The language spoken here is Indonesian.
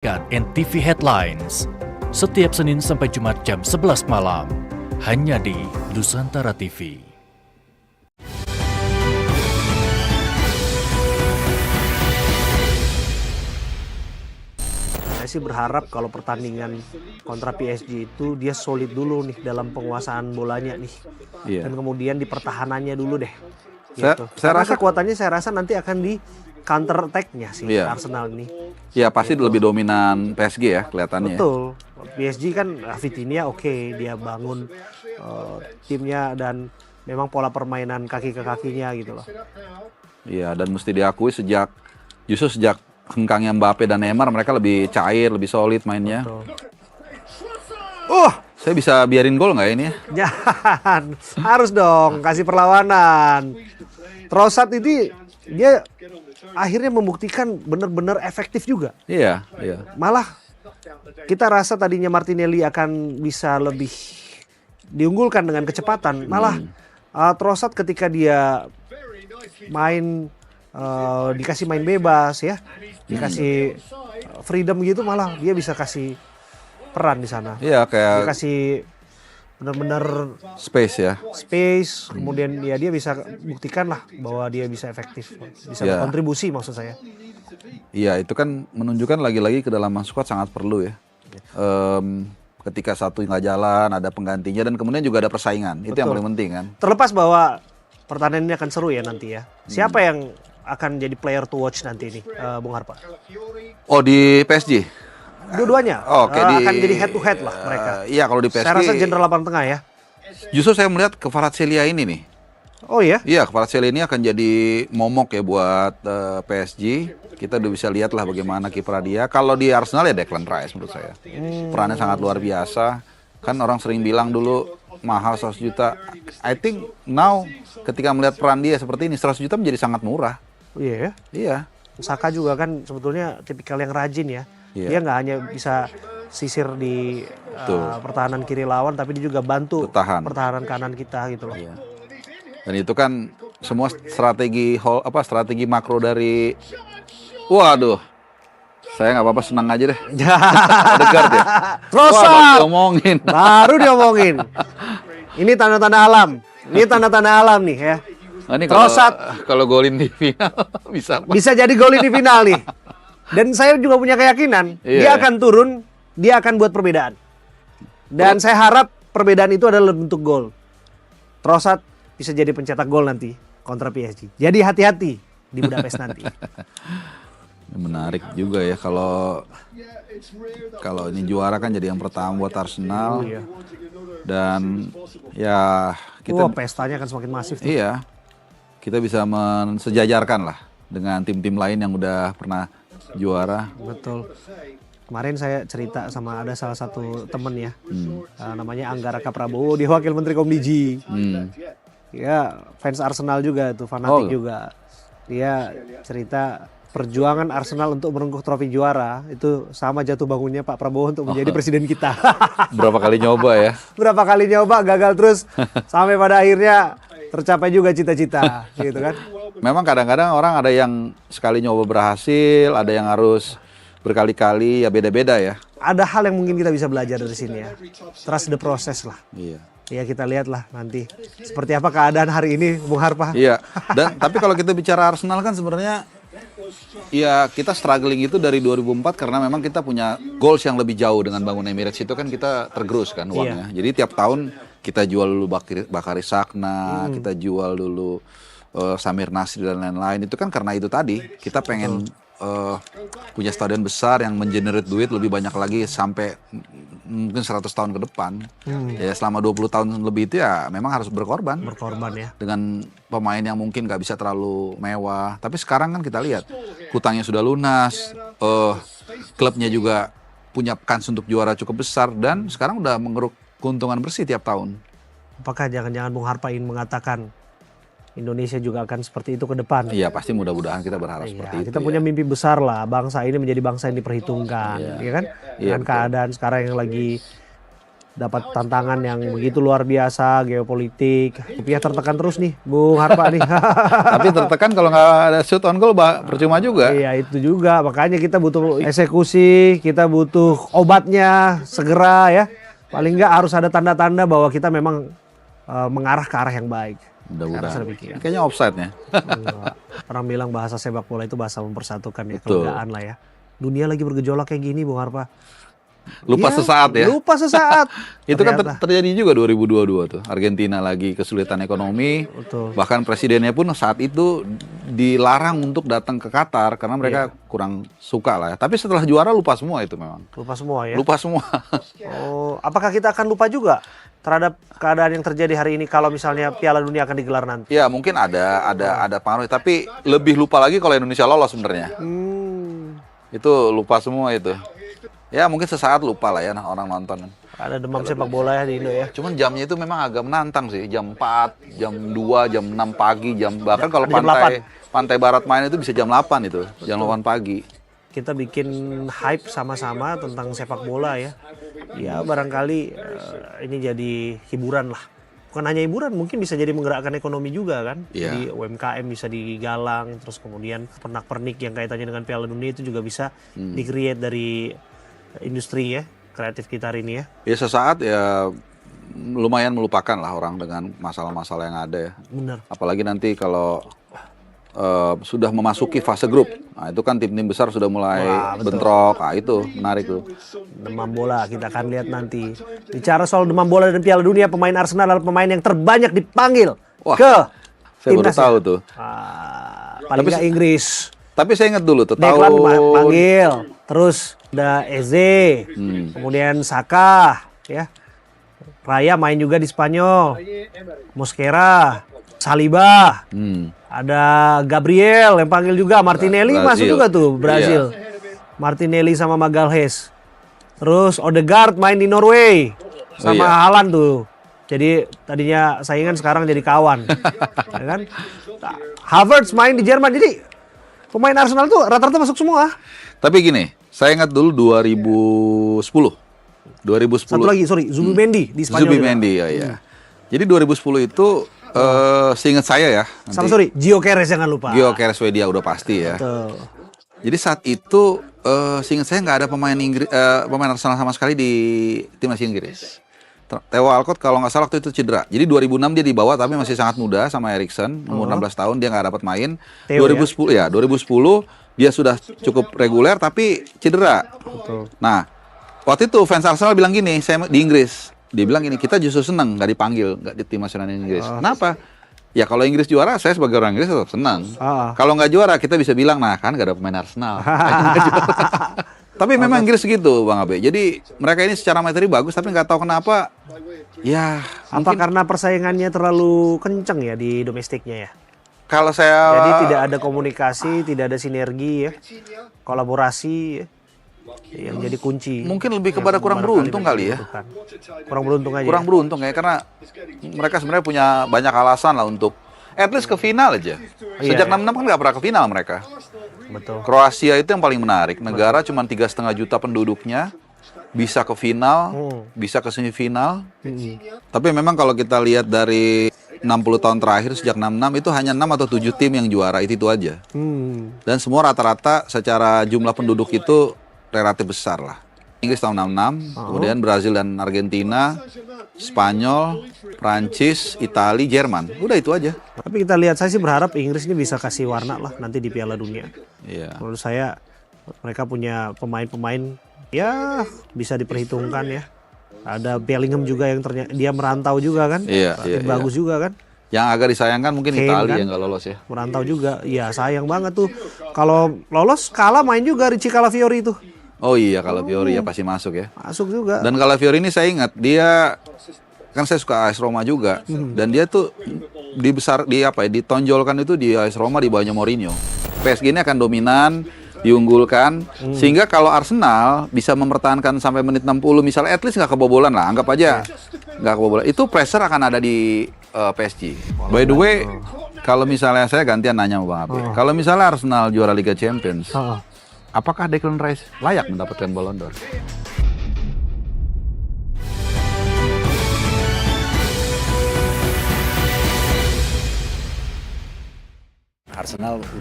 NTV Headlines setiap Senin sampai Jumat jam 11 malam hanya di Nusantara TV. Saya sih berharap kalau pertandingan kontra PSG itu dia solid dulu nih dalam penguasaan bolanya nih. Iya. Dan kemudian di pertahanannya dulu deh. Saya Gitu. rasa kekuatannya saya rasa nanti akan di counter attack-nya sih Iya. Arsenal ini. ya pasti lebih dominan PSG ya kelihatannya. Betul. PSG kan Vitinha oke, dia bangun timnya dan memang pola permainan kaki ke kakinya gitu loh. Iya, dan mesti diakui sejak hengkangnya Mbappe dan Neymar mereka lebih cair, lebih solid mainnya. Betul. Saya bisa biarin gol nggak ini? Jangan, harus dong kasih perlawanan. Trossard ini dia akhirnya membuktikan benar-benar efektif juga. Iya, iya. Malah kita rasa tadinya Martinelli akan bisa lebih diunggulkan dengan kecepatan. Malah Trossard ketika dia main dikasih main bebas ya, dikasih freedom gitu, malah dia bisa kasih peran di sana. Iya, Dia kayak kasih benar-benar space ya. space, kemudian ya dia bisa buktikan lah bahwa dia bisa efektif, bisa Ya. berkontribusi maksud saya. Iya, itu kan menunjukkan lagi-lagi kedalaman squad sangat perlu ya. Ketika satu nggak jalan, ada penggantinya dan kemudian juga ada persaingan. Itu yang Betul. paling penting kan. Terlepas bahwa pertandingan ini akan seru ya nanti ya. Siapa yang akan jadi player to watch nanti ini, Bung Harpa? Oh, di PSG. Dua-duanya Oke, akan jadi head to head lah mereka. Iya, kalau di PSG. Saya rasa jenderal lapang tengah ya. Justru saya melihat Kvaratskhelia ini nih. Oh iya? Iya, Kvaratskhelia ini akan jadi momok ya buat PSG. Kita udah bisa lihat lah bagaimana kiprah dia. Kalau di Arsenal ya Declan Rice menurut saya. Perannya sangat luar biasa. Kan orang sering bilang dulu mahal 100 juta. I think now ketika melihat peran dia seperti ini 100 juta menjadi sangat murah. Iya ya. Iya. Saka juga kan sebetulnya tipikal yang rajin ya. Iya. Dia nggak hanya bisa sisir di pertahanan kiri lawan, tapi dia juga bantu Bertahan. pertahanan kanan kita gitu loh. Iya. Dan itu kan semua strategi makro dari. Waduh. Saya nggak apa-apa, senang aja deh. Odegaard ya. Trossard! Wah, diomongin. Baru diomongin. Ini tanda-tanda alam. Ini tanda-tanda alam nih ya. Nah, ini Trossard. kalau golin di final bisa. Bisa jadi gol di final nih. Dan saya juga punya keyakinan Iya. dia akan turun, dia akan buat perbedaan. Dan saya harap perbedaan itu adalah bentuk gol. Trossard bisa jadi pencetak gol nanti kontra PSG. Jadi hati-hati di Budapest nanti. Menarik juga ya kalau ini juara kan jadi yang pertama buat Arsenal. Iya. Dan ya kita Pestanya akan semakin masif. iya. Kita bisa mensejajarkan lah dengan tim-tim lain yang udah pernah juara. Betul. Kemarin saya cerita sama ada salah satu temen ya, namanya Anggaraka Prabowo, dia wakil menteri Komdiji. Ya fans Arsenal juga tuh, fanatik juga. Dia cerita perjuangan Arsenal untuk merengkuh trofi juara itu sama jatuh bangunnya Pak Prabowo untuk menjadi presiden kita. Berapa kali nyoba ya? Berapa kali nyoba gagal terus sampai pada akhirnya tercapai juga cita-cita gitu kan. Memang kadang-kadang orang ada yang sekali nyoba berhasil, ada yang harus berkali-kali, ya beda-beda ya. Ada hal yang mungkin kita bisa belajar dari sini ya. Trust the process lah. Iya. Ya kita lihat lah nanti seperti apa keadaan hari ini Bung Harpa. Iya. Dan tapi kalau kita bicara Arsenal kan sebenarnya ya kita struggling itu dari 2004 karena memang kita punya goals yang lebih jauh dengan bangun Emirates itu kan kita tergerus kan uangnya. Jadi tiap tahun kita jual dulu Bakary Sakna, kita jual dulu Samir Nasri dan lain-lain. Itu kan karena itu tadi kita pengen punya stadion besar yang mengenerate duit lebih banyak lagi sampai mungkin 100 tahun ke depan. Ya selama 20 tahun lebih itu ya memang harus berkorban. Berkorban ya. Dengan pemain yang mungkin nggak bisa terlalu mewah. Tapi sekarang kan kita lihat hutangnya sudah lunas, klubnya juga punya kans untuk juara cukup besar dan sekarang udah mengeruk keuntungan bersih tiap tahun. Apakah jangan-jangan Bung Harpa ingin mengatakan Indonesia juga akan seperti itu ke depan? Iya pasti mudah-mudahan kita berharap seperti itu. Kita punya mimpi besar lah, bangsa ini menjadi bangsa yang diperhitungkan, ya kan? Dengan keadaan sekarang yang lagi dapat tantangan yang begitu luar biasa, geopolitik. Rupiah tertekan terus nih, Bung Harpa nih. Tapi tertekan kalau nggak ada shoot on goal, percuma juga. Iya itu juga, makanya kita butuh eksekusi, kita butuh obatnya segera ya. Paling nggak harus ada tanda-tanda bahwa kita memang mengarah ke arah yang baik. Mudah-mudahan. Kayaknya offside-nya. Orang bilang bahasa sepak bola itu bahasa mempersatukan ya, Betul. kelegaan lah ya. Dunia lagi bergejolak kayak gini, Bung Harpa. Lupa Iya, sesaat ya. Lupa sesaat. Itu kan Ternyata. terjadi juga 2022 tuh. Argentina lagi kesulitan ekonomi. Betul. Bahkan presidennya pun saat itu dilarang untuk datang ke Qatar karena mereka kurang suka lah ya. Tapi setelah juara lupa semua itu memang. Lupa semua ya. Lupa semua. Oh, apakah kita akan lupa juga terhadap keadaan yang terjadi hari ini kalau misalnya Piala Dunia akan digelar nanti? Ya mungkin ada pengaruh, tapi lebih lupa lagi kalau Indonesia lolos sebenarnya. Itu lupa semua itu. Ya mungkin sesaat lupa lah ya orang nonton. Ada demam sepak bola ya di Indo ya. Cuman jamnya itu memang agak menantang sih. Jam 4, jam 2, jam 6 pagi, bahkan kalau jam pantai barat main itu bisa jam 8 itu, jam 8 pagi. Kita bikin hype sama-sama tentang sepak bola ya. Ya barangkali ini jadi hiburan lah. Bukan hanya hiburan, mungkin bisa jadi menggerakkan ekonomi juga kan. Iya. Jadi UMKM bisa digalang, terus kemudian pernak-pernik yang kaitannya dengan Piala Dunia itu juga bisa di-create dari industri ya, kreatif kita hari ini ya. Ya sesaat ya lumayan melupakan lah orang dengan masalah-masalah yang ada ya. Benar. Apalagi nanti kalau sudah memasuki fase grup. Nah itu kan tim-tim besar sudah mulai bentrok. Nah itu menarik tuh. Demam bola kita akan lihat nanti. Bicara soal demam bola dan Piala Dunia, pemain Arsenal adalah pemain yang terbanyak dipanggil ke Saya baru timnas tahu ya. tuh. Paling nggak Inggris. Tapi saya ingat dulu tuh Declan tahun panggil, terus ada Eze, kemudian Saka, ya. Raya main juga di Spanyol, Mosquera, Saliba, ada Gabriel yang panggil juga, Martinelli Brazil. masuk juga tuh Brazil, Martinelli sama Magalhaes, terus Odegaard main di Norway sama Haaland tuh. Jadi tadinya saingan sekarang jadi kawan, ya kan? Havertz main di Jerman, jadi pemain Arsenal tuh rata-rata masuk semua. Tapi gini, saya ingat dulu 2010. Satu lagi, sorry, Zubimendi di Spanyol. Zubimendi ya. Jadi 2010 itu seingat saya ya. Sama sorry, Gio Keres jangan lupa. Gio Keres Swedia udah pasti ya. Betul. Jadi saat itu seingat saya nggak ada pemain Arsenal sama sekali di timnas Inggris. Theo Walcott kalau nggak salah waktu itu cedera. Jadi 2006 dia dibawa tapi masih sangat muda sama Eriksen, umur 16 tahun dia nggak dapat main. Theo, 2010 ya 2010 dia sudah cukup reguler tapi cedera. Betul. Nah, waktu itu fans Arsenal bilang gini, saya di Inggris, dia bilang gini, kita justru senang nggak dipanggil, nggak di tim nasional Inggris. Kenapa? Ya kalau Inggris juara, saya sebagai orang Inggris tetap senang. Kalau nggak juara, kita bisa bilang, nah kan nggak ada pemain Arsenal. Tapi memang Inggris gitu, Bang Abe. Jadi mereka ini secara materi bagus, tapi nggak tahu kenapa. Ya, Apa karena persaingannya terlalu kenceng ya di domestiknya ya? kalau saya Jadi tidak ada komunikasi, tidak ada sinergi ya, kolaborasi ya, yang jadi kunci. mungkin lebih kepada kurang beruntung kali ya. Kurang beruntung aja. Kurang beruntung ya, karena mereka sebenarnya punya banyak alasan lah untuk at least ke final aja. Sejak 66 kan nggak pernah ke final mereka. Betul. Kroasia itu yang paling menarik. Negara cuma 3,5 juta penduduknya, bisa ke final, bisa ke semifinal. Tapi memang kalau kita lihat dari 60 tahun terakhir sejak 66 itu hanya 6 atau 7 tim yang juara, itu aja. Dan semua rata-rata secara jumlah penduduk itu relatif besar lah. Inggris tahun 66, kemudian Brazil dan Argentina, Spanyol, Prancis, Italia, Jerman. Udah itu aja. Tapi kita lihat, saya sih berharap Inggris ini bisa kasih warna lah nanti di Piala Dunia. Iya. Menurut saya mereka punya pemain-pemain ya bisa diperhitungkan ya. Ada Bellingham juga yang ternyata dia merantau juga kan. Iya, Bagus juga kan. Yang agak disayangkan mungkin Kane Italia kan? yang nggak lolos ya. Merantau juga. Iya, sayang banget tuh. Kalau lolos kalah main juga Ricci Calafiori itu. Oh iya, kalau Fiori ya pasti masuk ya. Masuk juga. Dan kalau Fiori ini saya ingat dia kan saya suka AS Roma juga dan dia tuh ditonjolkan itu di AS Roma di bawahnya Mourinho. PSG ini akan dominan, diunggulkan sehingga kalau Arsenal bisa mempertahankan sampai menit 60 misalnya at least nggak kebobolan lah, anggap aja nggak kebobolan. Itu pressure akan ada di PSG. By the way, kalau misalnya saya gantian nanya sama Bang Abe. Kalau misalnya Arsenal juara Liga Champions, apakah Declan Rice layak mendapatkan Ballon d'Or? Arsenal